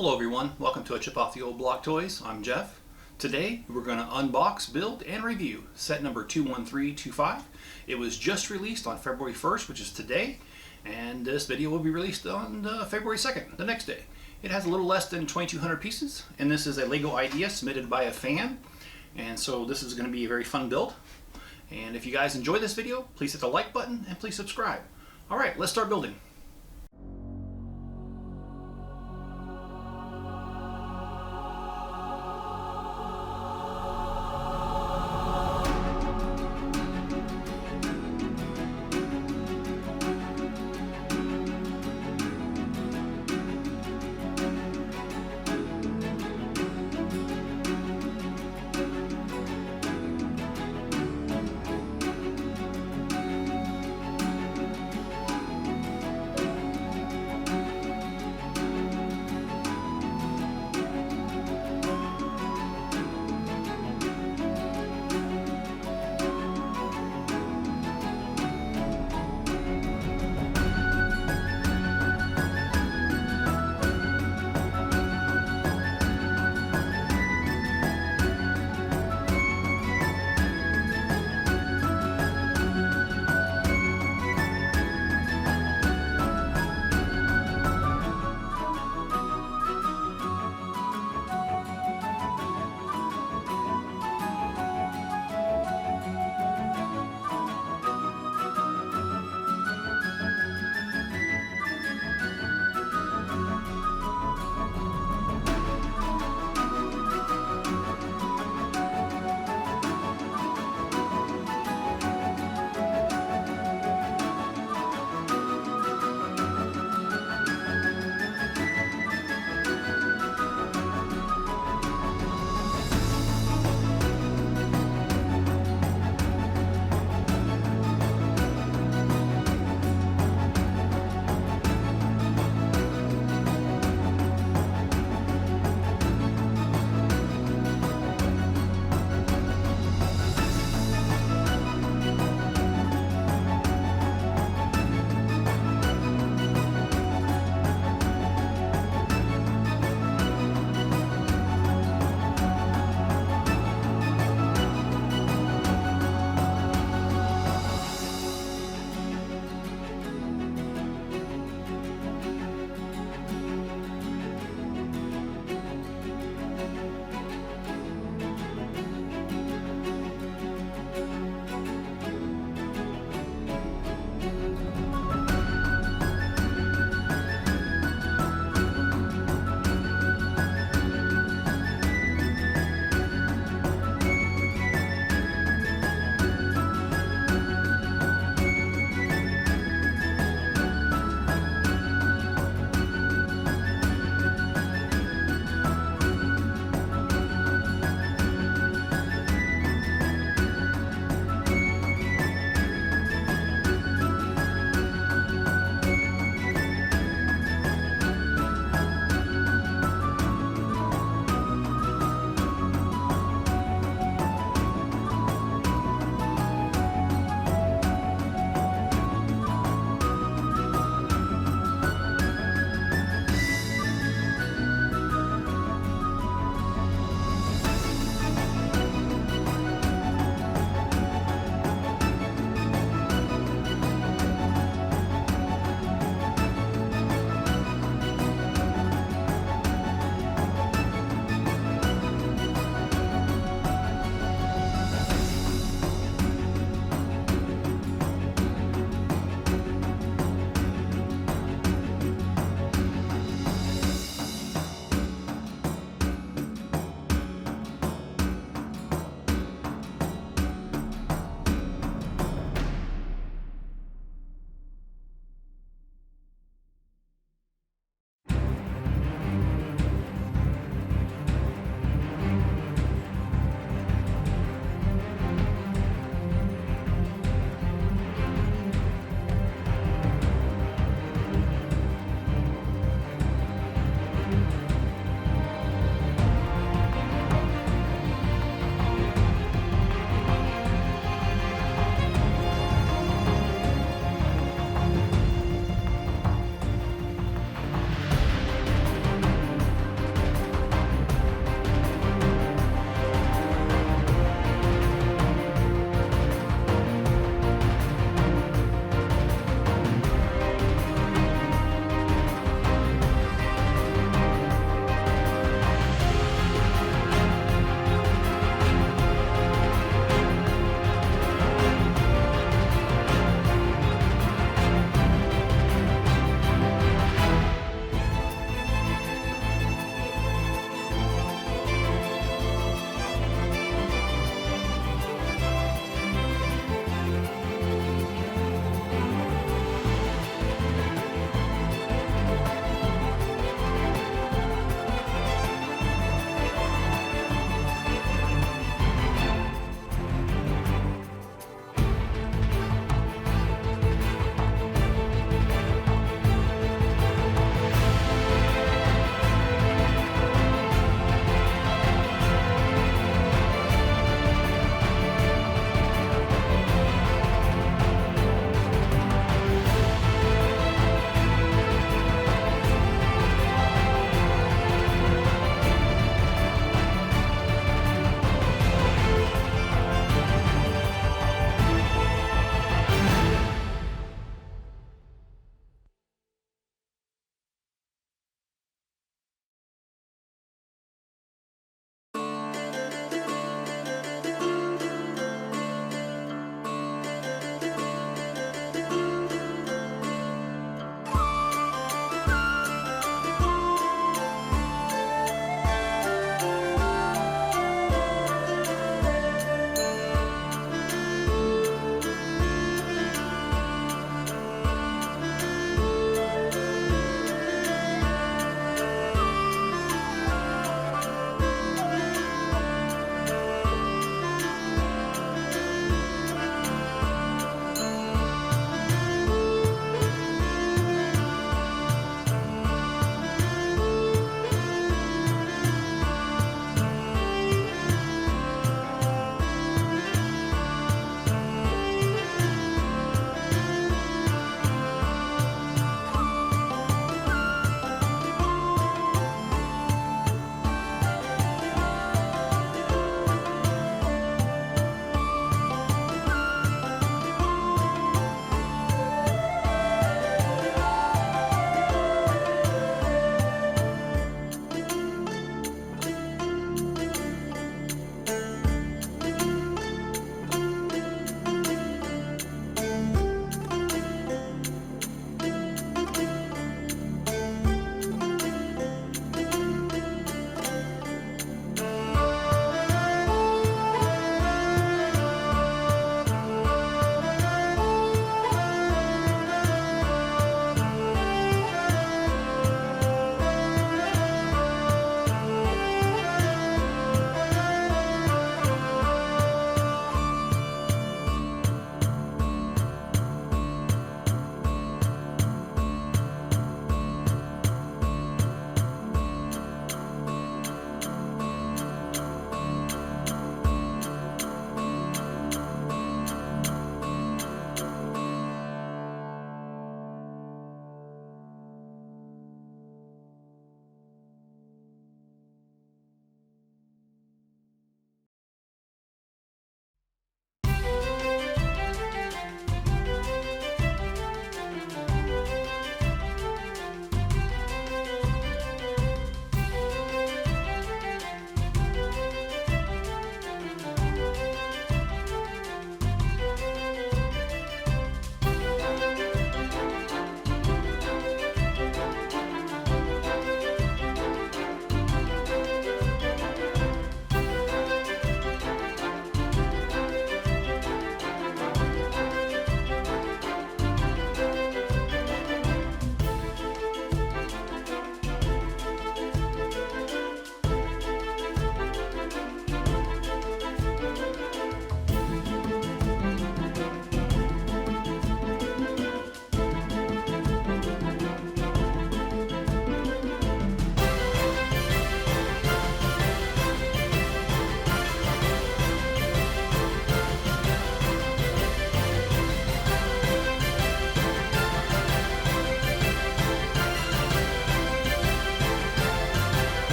Hello everyone, welcome to a Chip Off the Old Block Toys. I'm Jeff. Today we're going to unbox, build, and review set number 21325. It was just released on February 1st, which is today, and this video will be released on February 2nd, the next day. It has a little less than 2,200 pieces, and this is a Lego idea submitted by a fan, and so this is going to be a very fun build. And if you guys enjoy this video, please hit the like button and please subscribe. Alright, let's start building.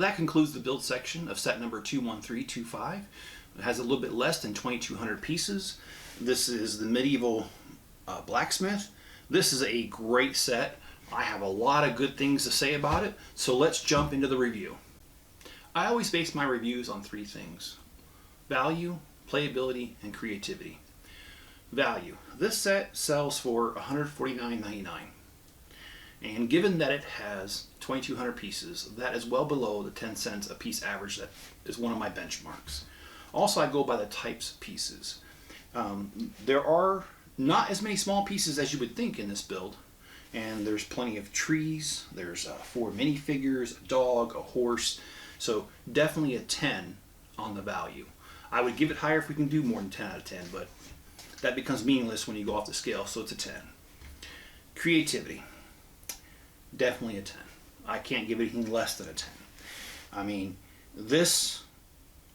that concludes the build section of set number 21325. It has a little bit less than 2,200 pieces. This is the Medieval Blacksmith. This is a great set. I have a lot of good things to say about it, so let's jump into the review. I always base my reviews on three things: value, playability, and creativity. Value. This set sells for $149.99. And given that it has 2,200 pieces, that is well below the 10 cents a piece average that is one of my benchmarks. Also, I go by the types of pieces. There are not as many small pieces as you would think in this build, and there's plenty of trees. There's 4 minifigures, a dog, a horse, so definitely a 10 on the value. I would give it higher if we can do more than 10 out of 10, but that becomes meaningless when you go off the scale, so it's a 10. Creativity. Definitely a 10. I can't give anything less than a 10. I mean, this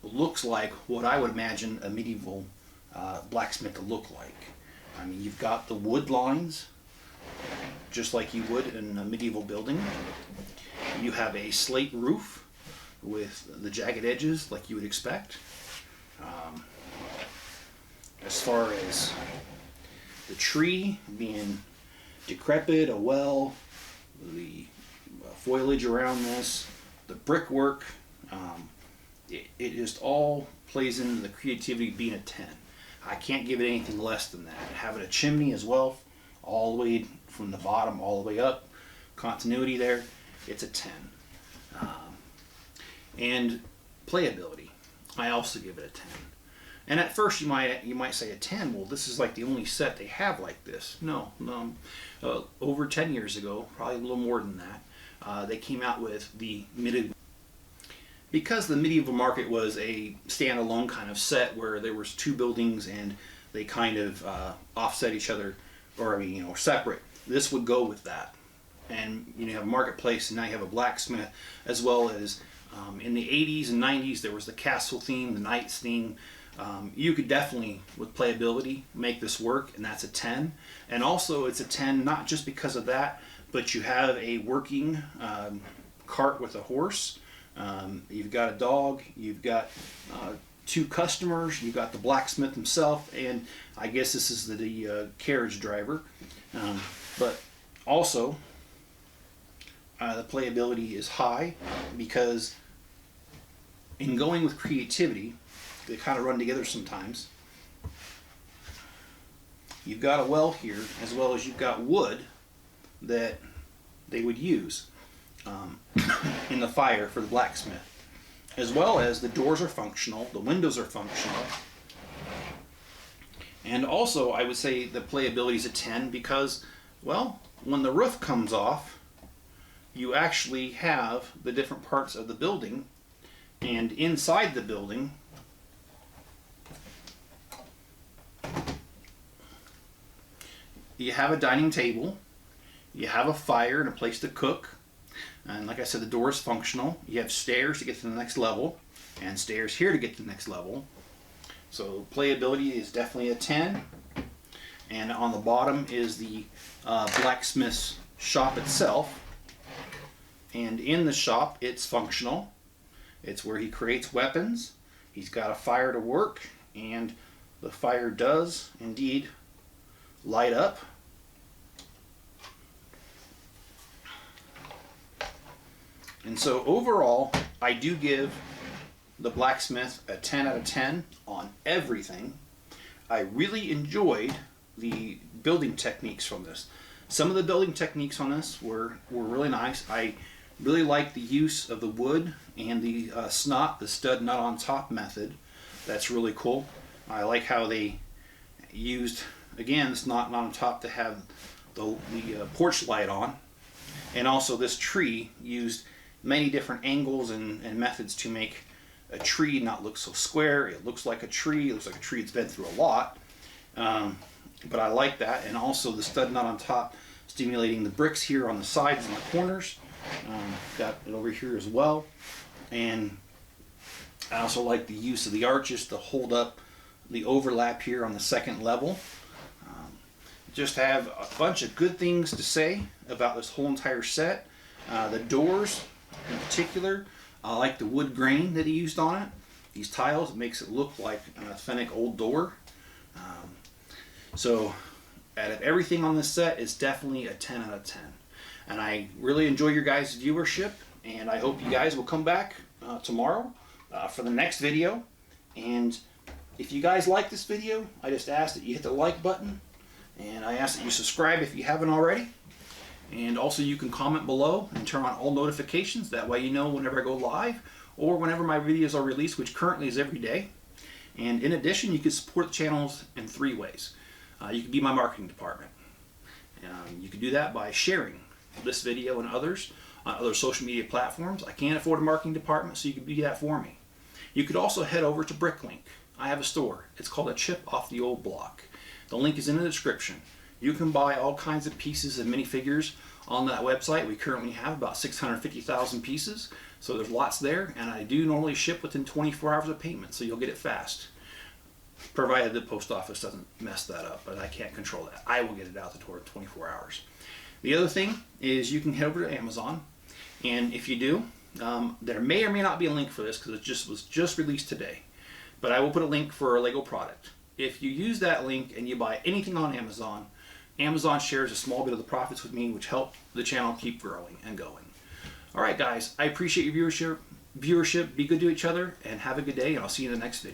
looks like what I would imagine a medieval blacksmith to look like. I mean, you've got the wood lines, just like you would in a medieval building. You have a slate roof with the jagged edges, like you would expect. As far as the tree being decrepit, a well, the foliage around this, the brickwork, it just all plays into the creativity being a 10. I can't give it anything less than that. Having a chimney as well, all the way from the bottom all the way up, continuity there, it's a 10. And playability, I also give it a 10. And at first you might say a 10, well, this is like the only set they have like this. No. Over 10 years ago, probably a little more than that, they came out with the Medieval. Because the medieval market was a standalone kind of set where there was 2 buildings and they kind of offset each other, or separate, this would go with that. And you have a marketplace, and now you have a blacksmith, as well as in the 80s and 90s there was the castle theme, the knights theme. You could definitely, with playability, make this work, and that's a 10. And also it's a 10 not just because of that, but you have a working cart with a horse, you've got a dog, you've got 2 customers, you've got the blacksmith himself, and I guess this is the carriage driver. But also the playability is high because in going with creativity, they kind of run together sometimes. You've got a well here, as well as you've got wood that they would use in the fire for the blacksmith. As well as the doors are functional, the windows are functional. And also I would say the playability is a 10 because, well, when the roof comes off, you actually have the different parts of the building, and inside the building you have a dining table, you have a fire and a place to cook, and like I said, the door is functional. You have stairs to get to the next level, and stairs here to get to the next level. So playability is definitely a 10. And on the bottom is the blacksmith's shop itself. And in the shop, it's functional. It's where he creates weapons. He's got a fire to work, and the fire does indeed light up. And so overall, I do give the blacksmith a 10 out of 10 on everything. I really enjoyed the building techniques from this. Some of the building techniques on this were really nice. I really like the use of the wood and the snot, the stud nut on top method. That's really cool. I like how they used, again, this knot on top to have the porch light on. And also this tree used many different angles and methods to make a tree not look so square. It looks like a tree. It looks like a tree that's been through a lot. But I like that. And also the stud nut on top stimulating the bricks here on the sides and the corners. Got it over here as well. And I also like the use of the arches to hold up the overlap here on the second level. Just have a bunch of good things to say about this whole entire set. The doors in particular, I like the wood grain that he used on it. These tiles, it makes it look like an authentic old door. So out of everything on this set, it's definitely a 10 out of 10. And I really enjoy your guys' viewership, and I hope you guys will come back tomorrow for the next video. And if you guys like this video, I just ask that you hit the like button, and I ask that you subscribe if you haven't already. And also you can comment below and turn on all notifications. That way you know whenever I go live or whenever my videos are released, which currently is every day. And in addition, you can support the channels in 3 ways. You can be my marketing department. You can do that by sharing this video and others on other social media platforms. I can't afford a marketing department, so you can do that for me. You could also head over to Bricklink. I have a store. It's called A Chip Off the Old Block. The link is in the description. You can buy all kinds of pieces of minifigures on that website. We currently have about 650,000 pieces, so there's lots there, and I do normally ship within 24 hours of payment, so you'll get it fast. Provided the post office doesn't mess that up, but I can't control that. I will get it out the door in 24 hours. The other thing is you can head over to Amazon, and if you do, there may or may not be a link for this because it was just released today. But I will put a link for a Lego product. If you use that link and you buy anything on Amazon, Amazon shares a small bit of the profits with me, which help the channel keep growing and going. All right, guys, I appreciate your viewership. Be good to each other, and have a good day, and I'll see you in the next video.